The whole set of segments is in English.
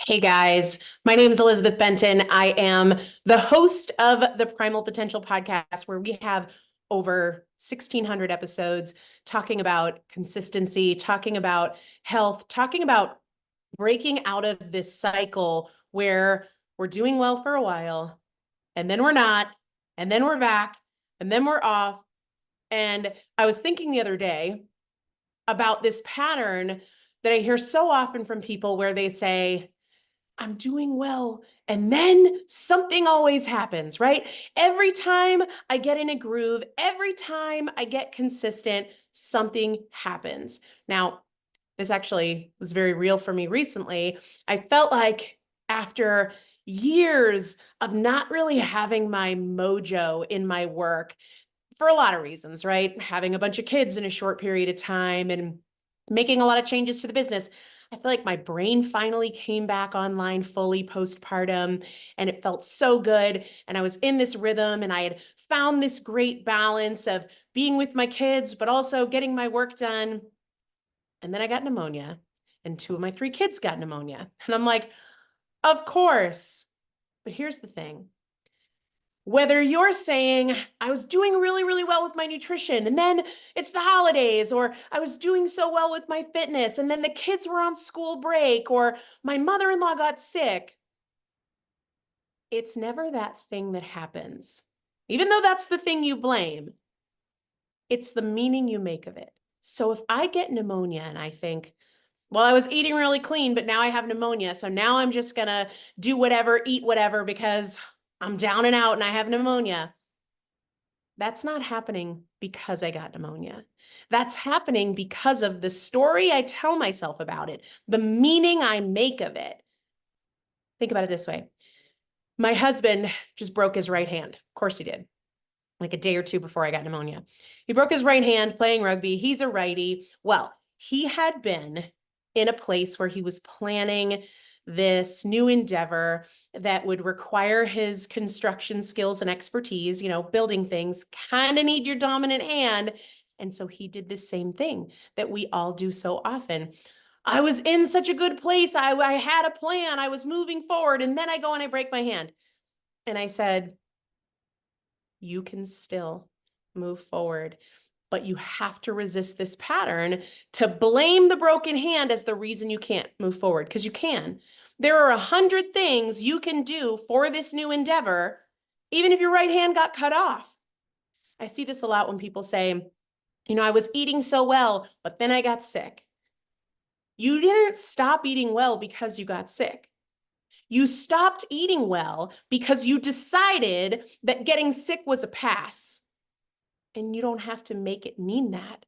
Hey guys, my name is Elizabeth Benton. I am the host of the Primal Potential podcast, where we have over 1,600 episodes talking about consistency, talking about health, talking about breaking out of this cycle where we're doing well for a while, and then we're not, and then we're back, and then we're off. And I was thinking the other day about this pattern that I hear so often from people where they say, I'm doing well. And then something always happens, right? Every time I get in a groove, every time I get consistent, something happens. Now, this actually was very real for me recently. I felt like after years of not really having my mojo in my work for a lot of reasons, right? Having a bunch of kids in a short period of time and making a lot of changes to the business. I feel like my brain finally came back online fully postpartum, and it felt so good. And I was in this rhythm, and I had found this great balance of being with my kids, but also getting my work done. And then I got pneumonia, and two of my three kids got pneumonia. And I'm like, of course. But here's the thing. Whether you're saying, I was doing really, really well with my nutrition, and then it's the holidays, or I was doing so well with my fitness, and then the kids were on school break, or my mother-in-law got sick, it's never that thing that happens. Even though that's the thing you blame, it's the meaning you make of it. So if I get pneumonia and I think, well, I was eating really clean, but now I have pneumonia, so now I'm just gonna do whatever, eat whatever, because I'm down and out and I have pneumonia. That's not happening because I got pneumonia. That's happening because of the story I tell myself about it, the meaning I make of it. Think about it this way. My husband just broke his right hand. Of course he did. Like a day or two before I got pneumonia. He broke his right hand playing rugby. He's a righty. Well, he had been in a place where he was planning this new endeavor that would require his construction skills and expertise. Building things kind of need your dominant hand. And so he did the same thing that we all do so often. I was in such a good place. I had a plan. I was moving forward. And then I go and I break my hand. And I said, you can still move forward, but you have to resist this pattern to blame the broken hand as the reason you can't move forward, because you can. There are 100 things you can do for this new endeavor, even if your right hand got cut off. I see this a lot when people say, I was eating so well, but then I got sick. You didn't stop eating well because you got sick. You stopped eating well because you decided that getting sick was a pass. And you don't have to make it mean that.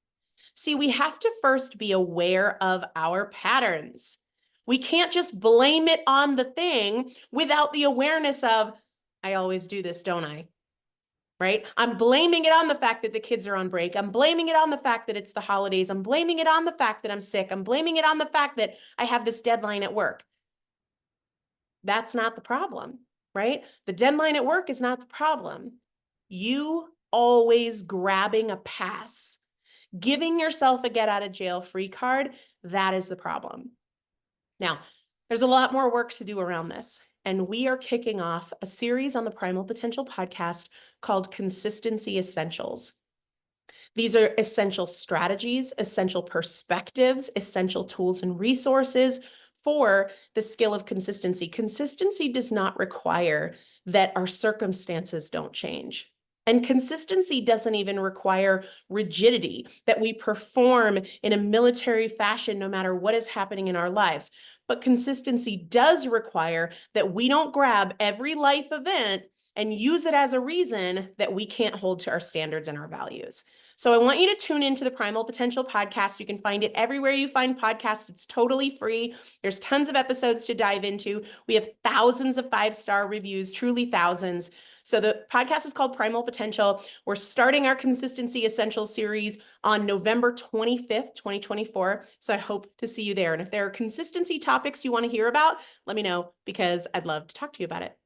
See, we have to first be aware of our patterns. We can't just blame it on the thing without the awareness of, I always do this, don't I? Right? I'm blaming it on the fact that the kids are on break. I'm blaming it on the fact that it's the holidays. I'm blaming it on the fact that I'm sick. I'm blaming it on the fact that I have this deadline at work. That's not the problem, right? The deadline at work is not the problem. You always grabbing a pass, giving yourself a get out of jail free card, that is the problem. Now, there's a lot more work to do around this. And we are kicking off a series on the Primal Potential podcast called Consistency Essentials. These are essential strategies, essential perspectives, essential tools and resources for the skill of consistency. Consistency does not require that our circumstances don't change. And consistency doesn't even require rigidity, that we perform in a military fashion no matter what is happening in our lives. But consistency does require that we don't grab every life event and use it as a reason that we can't hold to our standards and our values. So I want you to tune into the Primal Potential podcast. You can find it everywhere you find podcasts. It's totally free. There's tons of episodes to dive into. We have thousands of 5-star reviews, truly thousands. So the podcast is called Primal Potential. We're starting our Consistency Essentials series on November 25th, 2024. So I hope to see you there. And if there are consistency topics you want to hear about, let me know, because I'd love to talk to you about it.